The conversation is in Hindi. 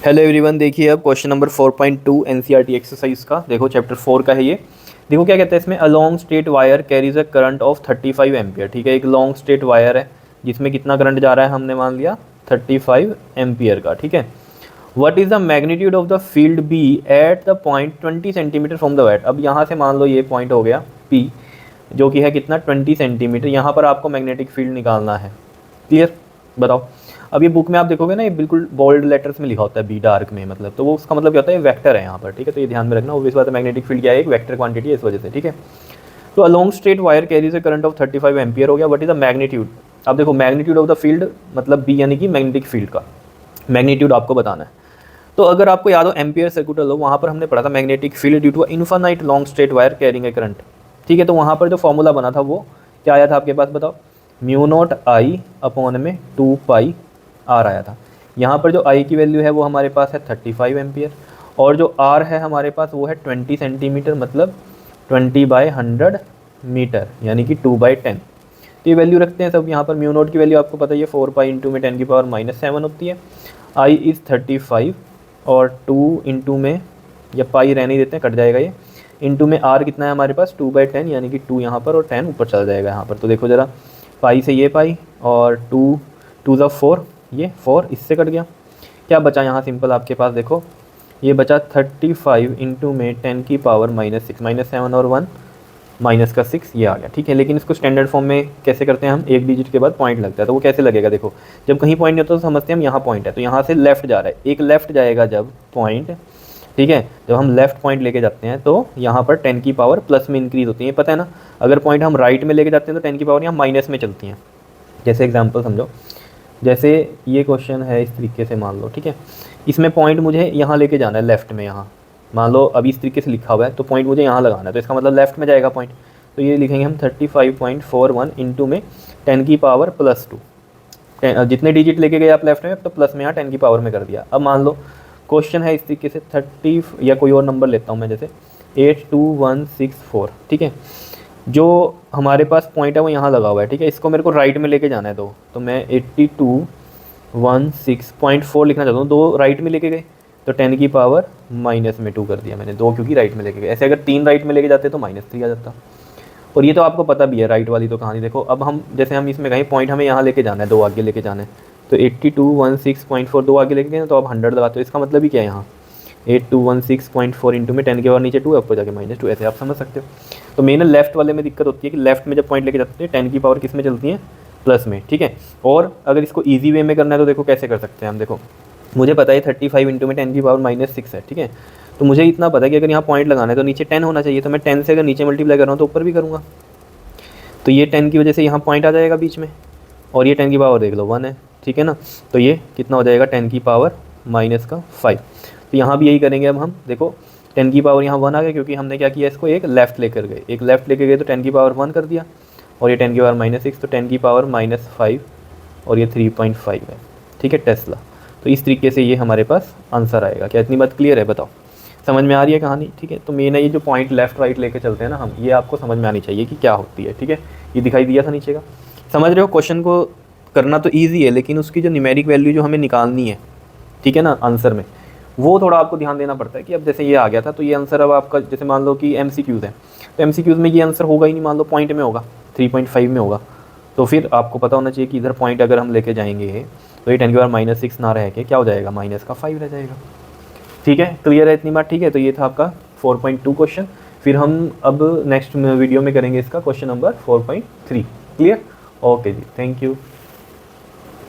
हेलो एवरीवन, देखिए अब क्वेश्चन नंबर 4.2 एनसीईआरटी एक्सरसाइज का। देखो चैप्टर 4 का है ये। देखो क्या कहते हैं इसमें, a long straight wire carries a current of 35 ampere. ठीक है, एक लॉन्ग स्ट्रेट वायर है जिसमें कितना करंट जा रहा है, हमने मान लिया 35 एम्पियर का। ठीक है, what is the magnitude of the field B at the point 20 centimetre from the wet. अब यहाँ से मान लो ये पॉइंट हो गया पी, जो कि है कितना 20 सेंटीमीटर। यहाँ पर आपको मैग्नेटिक फील्ड निकालना है। क्लियर, बताओ। अब ये बुक में आप देखोगे ना, ये बिल्कुल बोल्ड लेटर्स में लिखा होता है बी डार्क में, मतलब तो वो उसका मतलब क्या होता है, वेक्टर है यहाँ पर। ठीक है, तो ये ध्यान में रखना। ऑब्वियस बात है, मैग्नेटिक फील्ड क्या है, एक वेक्टर क्वांटिटी है, इस वजह से। ठीक है, तो a long straight wire carries a current of 35 ampere हो गया। What is the magnitude. अब देखो मैग्नीट्यूड ऑफ द फील्ड मतलब बी, यानी कि मैग्नेटिक फील्ड का मैग्नीट्यूड आपको बताना है। तो अगर आपको याद हो एम्पियर सर्कुलर लॉ, वहाँ पर हमने पढ़ा था magnetic field due to infinite long straight wire carrying a current. ठीक है, तो वहाँ पर जो फॉर्मूला बना था वो क्या आया था आपके पास, बताओ। म्यू नॉट आई अपॉन में 2 पाई आर आया था। यहाँ पर जो आई की वैल्यू है वो हमारे पास है 35 एम्पियर, और जो आर है हमारे पास वो है 20 सेंटीमीटर, मतलब 20/100 मीटर, यानी कि 2/10। तो ये वैल्यू रखते हैं सब। यहाँ पर म्यू नोट की वैल्यू आपको पता है 4 पाई इंटू में 10⁻⁻7 होती है। आई इज़ 35 और 2 इंटू में, या पाई रहने ही देते हैं, कट जाएगा ये, इंटू में आर कितना है हमारे पास 2/10, यानी कि 2 यहाँ पर और 10 ऊपर चला जाएगा यहाँ पर। तो देखो ज़रा, पाई से ये पाई और 2 2 ज़ा 4, ये 4 इससे कट गया। क्या बचा यहाँ सिंपल आपके पास, देखो ये बचा 35 इंटू में 10⁻⁻6, -7 और 1 माइनस का 6, ये आ गया। ठीक है, लेकिन इसको स्टैंडर्ड फॉर्म में कैसे करते हैं हम, एक डिजिट के बाद पॉइंट लगता है। तो वो कैसे लगेगा, देखो जब कहीं पॉइंट नहीं होता तो समझते हैं हम यहाँ पॉइंट है, तो यहाँ से लेफ्ट जा रहा है, एक लेफ्ट जाएगा जब पॉइंट। ठीक है, जब हम लेफ्ट पॉइंट लेके जाते हैं तो यहाँ पर 10 की पावर प्लस में इंक्रीज होती है, पता है ना। अगर पॉइंट हम राइट में लेके जाते हैं तो 10 की पावर यहाँ माइनस में चलती हैं। जैसे एग्जाम्पल समझो, जैसे ये क्वेश्चन है इस तरीके से मान लो। ठीक है, इसमें पॉइंट मुझे यहाँ लेके जाना है लेफ्ट में, यहाँ मान लो अभी इस तरीके से लिखा हुआ है, तो पॉइंट मुझे यहाँ लगाना है, तो इसका मतलब लेफ्ट में जाएगा पॉइंट। तो ये लिखेंगे हम 35.41 इंटू में 10 की पावर +2। जितने डिजिट लेके गए आप लेफ्ट में, तो प्लस में यहाँ 10 की पावर में कर दिया। अब मान लो क्वेश्चन है इस तरीके से 30, या कोई और नंबर लेता हूँ मैं, जैसे 82164। ठीक है, जो हमारे पास पॉइंट है वो यहाँ लगा हुआ है। ठीक है, इसको मेरे को राइट में लेके जाना है तो मैं 8216.4 लिखना चाहता हूँ। 2 राइट में लेके गए तो 10 की पावर -2 कर दिया मैंने, 2 क्योंकि राइट में लेके गए। ऐसे अगर 3 राइट में लेके जाते तो -3 आ जाता। और ये तो आपको पता भी है, राइट वाली तो कहानी। देखो अब हम जैसे हम इसमें कहीं पॉइंट हमें यहाँ लेके जाना है, 2 आगे लेके जाना है, तो 8216.4 2 आगे लेके गए तो अब 100 लगाते हो। इसका मतलब ही क्या है, यहाँ 8216.4 इंटू में 10 के बाद नीचे 2, आपको जाके -2, ऐसे आप समझ सकते हो। तो मेन लेफ्ट वाले में दिक्कत होती है कि लेफ्ट में जब पॉइंट लेके जाते हैं 10 की पावर किस में चलती है, प्लस में। ठीक है, और अगर इसको ईजी वे में करना है तो देखो कैसे कर सकते हैं हम। देखो मुझे पता है 35 इंटू में 10 की पावर -6 है। ठीक है, तो मुझे इतना पता है कि अगर यहाँ पॉइंट लगाना है तो नीचे 10 होना चाहिए, तो मैं 10 से अगर नीचे मल्टीप्लाई कर रहा हूँ तो ऊपर भी करूँगा। तो ये 10 की वजह से यहाँ पॉइंट आ जाएगा बीच में, और ये 10 की पावर देख लो 1 है। ठीक है ना, तो ये कितना हो जाएगा 10 की पावर -5। तो यहाँ भी यही करेंगे अब हम। देखो 10 की पावर यहाँ 1 आ गया, क्योंकि हमने क्या किया, इसको एक लेफ़्ट लेकर गए, एक लेफ़्ट लेकर गए तो 10 की पावर 1 कर दिया, और ये 10 की पावर -6, तो 10 की पावर -5, और ये 3.5 है। ठीक है, टेस्ला। तो इस तरीके से ये हमारे पास आंसर आएगा। क्या इतनी बात क्लियर है, बताओ, समझ में आ रही है कहानी। ठीक है, तो मेन है ये जो पॉइंट लेफ्ट राइट लेके चलते हैं ना हम, ये आपको समझ में आनी चाहिए कि क्या होती है। ठीक है, ये दिखाई दिया था नीचे का, समझ रहे हो। क्वेश्चन को करना तो ईजी है, लेकिन उसकी जो न्यूमेरिक वैल्यू जो हमें निकालनी है, ठीक है ना, आंसर में, वो थोड़ा आपको ध्यान देना पड़ता है कि अब जैसे ये आ गया था तो ये आंसर अब आपका, जैसे मान लो कि MCQs है, तो MCQs में ये आंसर होगा ही नहीं, मान लो पॉइंट में होगा, 3.5 में होगा, तो फिर आपको पता होना चाहिए कि इधर पॉइंट अगर हम लेके जाएंगे तो ये 10 की पावर -6 ना रह के क्या हो जाएगा, -5 रह जाएगा। ठीक है, क्लियर है इतनी बात। ठीक है, तो ये था आपका 4.2 क्वेश्चन। फिर हम अब नेक्स्ट वीडियो में करेंगे इसका question number 4.3। Clear, okay ji, thank you.